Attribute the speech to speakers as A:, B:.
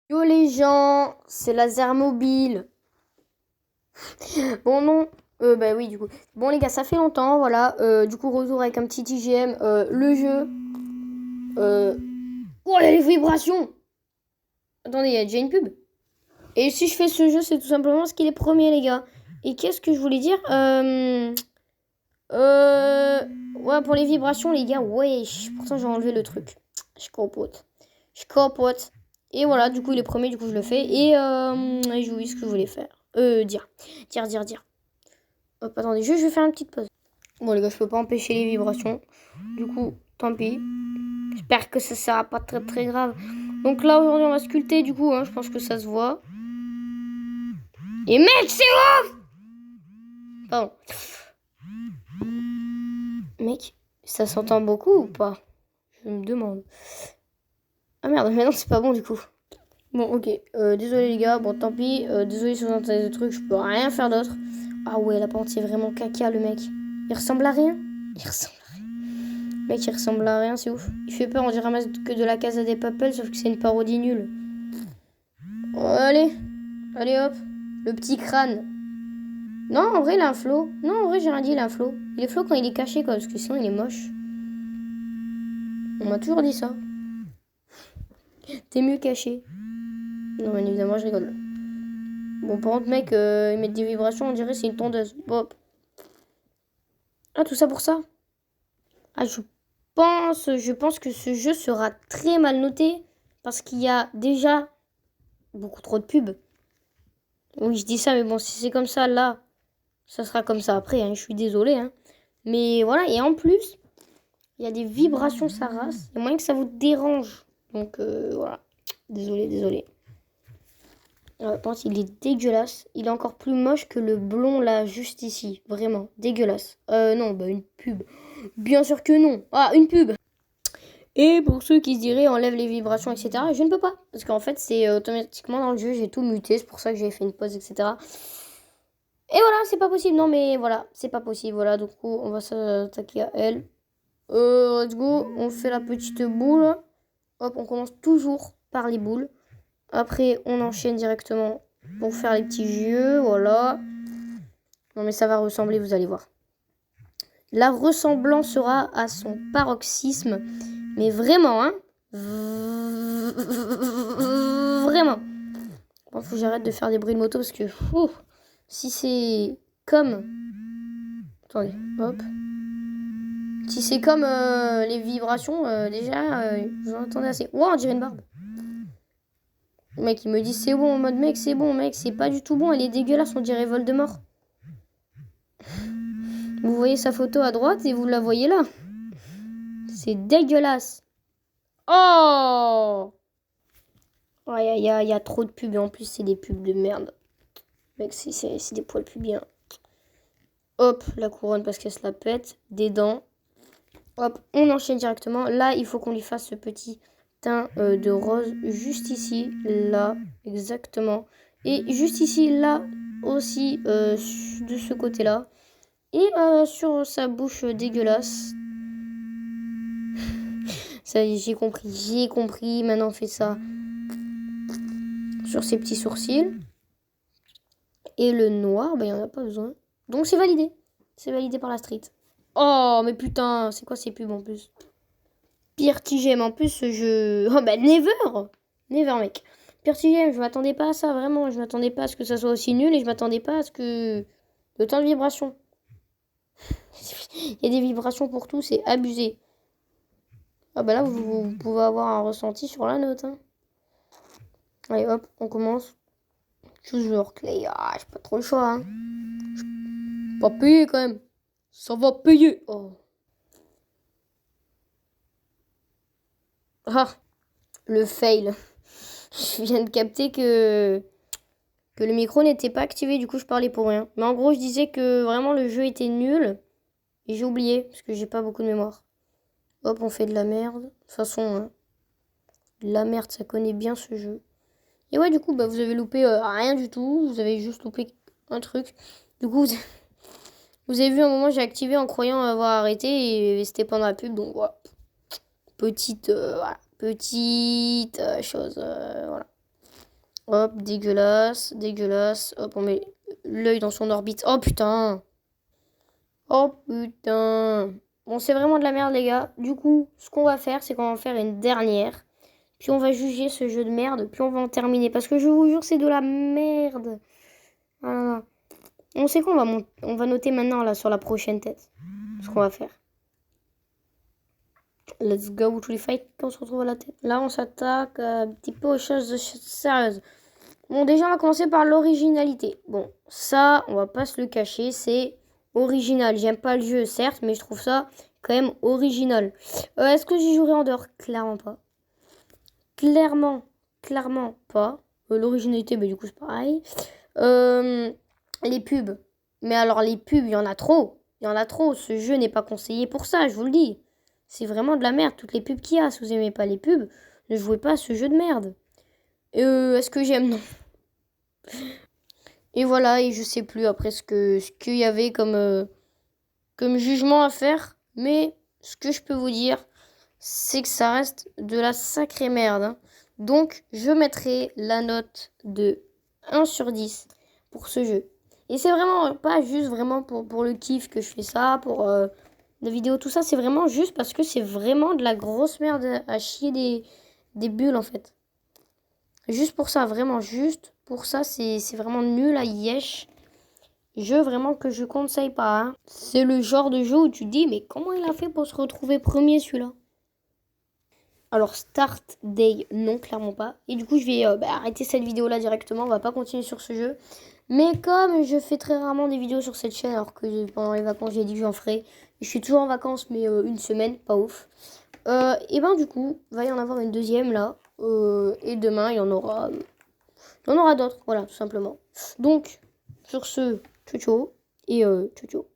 A: Yo les gens, c'est Laser Mobile. Bon non, bah oui du coup. Bon les gars, ça fait longtemps, voilà. Du coup retour avec un petit IGM. Le jeu. Euh... Oh il y a les vibrations. Attendez, il y a déjà une pub. Et si je fais ce jeu, c'est tout simplement parce qu'il est premier les gars. Et qu'est-ce que je voulais dire euh... Ouais pour les vibrations les gars, ouais. Pourtant j'ai enlevé le truc. Je capote. Je capote. Et voilà, du coup il est premier, du coup je le fais. Et j'ai oublié ce que je voulais faire. Dire. Dire. Hop, attendez, je vais faire une petite pause. Bon, les gars, je peux pas empêcher les vibrations. Du coup, tant pis. J'espère que ça sera pas très très grave. Donc là, aujourd'hui, on va sculpter, du coup, hein, je pense que ça se voit. Et mec, c'est ouf. Pardon. Mec, ça s'entend beaucoup ou pas? Je me demande. Ah merde, mais non, c'est pas bon, du coup. Bon, ok. Désolé, les gars. Bon, tant pis. Désolé si vous entendez des trucs, je peux rien faire d'autre. Ah ouais, la pente, c'est vraiment caca, le mec. Il ressemble à rien. Il ressemble. Mec, il ressemble à rien, c'est ouf. Il fait peur, on dirait que de la Casa des Papel, sauf que c'est une parodie nulle. Oh, allez hop, le petit crâne. Non, en vrai, il a un flow. Non, en vrai, j'ai rien dit, il a un flow. Il est flow quand il est caché, quoi, parce que sinon, il est moche. On m'a toujours dit ça. T'es mieux caché. Non, bien évidemment, je rigole. Bon, par contre, mec, ils mettent des vibrations, on dirait c'est une tondeuse. Hop. Ah, tout ça pour ça? Ah, je pense que ce jeu sera très mal noté, parce qu'il y a déjà beaucoup trop de pubs. Oui, je dis ça, mais bon, si c'est comme ça là, ça sera comme ça après, hein, je suis désolée. Hein. Mais voilà, et en plus, il y a des vibrations, ça race. Il y a moyen que ça vous dérange. Donc voilà, désolé. Je pense qu'il est dégueulasse. Il est encore plus moche que le blond là, juste ici. Vraiment, dégueulasse. Non, bah une pub. Bien sûr que non. Ah, une pub. Et pour ceux qui se diraient enlève les vibrations, etc., je ne peux pas. Parce qu'en fait, c'est automatiquement dans le jeu, j'ai tout muté. C'est pour ça que j'ai fait une pause, etc. Et voilà, c'est pas possible. Non, mais voilà, c'est pas possible. Voilà, du coup, on va s'attaquer à elle. Let's go. On fait la petite boule. Hop, on commence toujours par les boules. Après, on enchaîne directement pour faire les petits yeux. Voilà. Non, mais ça va ressembler, vous allez voir. La ressemblance sera à son paroxysme. Mais vraiment, hein. Vraiment. Bon, faut que j'arrête de faire des bruits de moto parce que si c'est comme... Attendez, hop. Si c'est comme les vibrations, déjà, vous en entendez assez. Wow, on dirait une barbe. Le mec, il me dit c'est bon, en mode mec, c'est bon, mec, c'est pas du tout bon, elle est dégueulasse, on dirait Voldemort. Vous voyez sa photo à droite et vous la voyez là. C'est dégueulasse. Oh! Ouais, il y a trop de pubs et en plus, c'est des pubs de merde. Mec, c'est des poils pubiens. Hop, la couronne parce qu'elle se la pète. Des dents. Hop, on enchaîne directement. Là, il faut qu'on lui fasse ce petit teint de rose juste ici, là, exactement. Et juste ici, là aussi, de ce côté-là. Et sur sa bouche dégueulasse. Ça, j'ai compris. Maintenant, on fait ça sur ses petits sourcils. Et le noir, bah, il n'y en a pas besoin. Donc, c'est validé. C'est validé par la street. Oh, mais putain, c'est quoi ces pubs en plus? Pire TGM en plus, ce jeu. Oh, bah, never! Never, mec. Pire TGM, je m'attendais pas à ça, vraiment. Je m'attendais pas à ce que ça soit aussi nul et je m'attendais pas à ce que. Autant de vibrations. Il y a des vibrations pour tout, c'est abusé. Ah, bah là, vous pouvez avoir un ressenti sur la note. Hein. Allez, hop, on commence. Toujours clé. Ah, j'ai pas trop le choix. Hein. Pas payer quand même. Ça va payer. Oh. Ah, le fail. Je viens de capter que le micro n'était pas activé, du coup je parlais pour rien. Mais en gros, je disais que vraiment le jeu était nul. Et j'ai oublié, parce que j'ai pas beaucoup de mémoire. Hop, on fait de la merde. De toute façon, hein, la merde, ça connaît bien ce jeu. Et ouais, du coup, bah, vous avez loupé rien du tout. Vous avez juste loupé un truc. Du coup, vous avez vu un moment, j'ai activé en croyant avoir arrêté et c'était pendant la pub. Donc voilà. Petite chose. Voilà. Hop, dégueulasse, dégueulasse. Hop, on met l'œil dans son orbite. Oh putain. Oh putain. Bon, c'est vraiment de la merde, les gars. Du coup, ce qu'on va faire, c'est qu'on va faire une dernière. Puis on va juger ce jeu de merde. Puis on va en terminer. Parce que je vous jure, c'est de la merde. Voilà. On sait qu'on va, on va noter maintenant là sur la prochaine tête. Ce qu'on va faire. Let's go to the fight quand on se retrouve à la tête. Là, on s'attaque un petit peu aux choses sérieuses. Bon, déjà, on va commencer par l'originalité. Bon, ça, on va pas se le cacher, c'est original. J'aime pas le jeu, certes, mais je trouve ça quand même original. Est-ce que j'y jouerai en dehors? Clairement pas. Clairement pas. L'originalité, mais du coup, c'est pareil. Les pubs. Mais alors, les pubs, il y en a trop. Il y en a trop. Ce jeu n'est pas conseillé pour ça, je vous le dis. C'est vraiment de la merde, toutes les pubs qu'il y a. Si vous aimez pas les pubs, ne jouez pas à ce jeu de merde. Est-ce que j'aime? Non. Et voilà, et je sais plus après ce qu'il y avait comme jugement à faire. Mais ce que je peux vous dire, c'est que ça reste de la sacrée merde. Hein. Donc, je mettrai la note de 1 sur 10 pour ce jeu. Et c'est vraiment pas juste vraiment pour le kiff que je fais ça, pour la vidéo, tout ça. C'est vraiment juste parce que c'est vraiment de la grosse merde à chier des bulles, en fait. Juste pour ça, vraiment, juste pour ça, c'est vraiment nul à yesh. Jeu vraiment que je conseille pas. Hein. C'est le genre de jeu où tu te dis, mais comment il a fait pour se retrouver premier celui-là? Alors, Start Day, non, clairement pas. Et du coup, je vais arrêter cette vidéo-là directement. On va pas continuer sur ce jeu. Mais comme je fais très rarement des vidéos sur cette chaîne, alors que pendant les vacances, j'ai dit que j'en ferais. Je suis toujours en vacances, mais une semaine, pas ouf. Et ben du coup, va y en avoir une deuxième là. Et demain, il y en aura d'autres. Voilà, tout simplement. Donc, sur ce, ciao ciao. Et ciao ciao.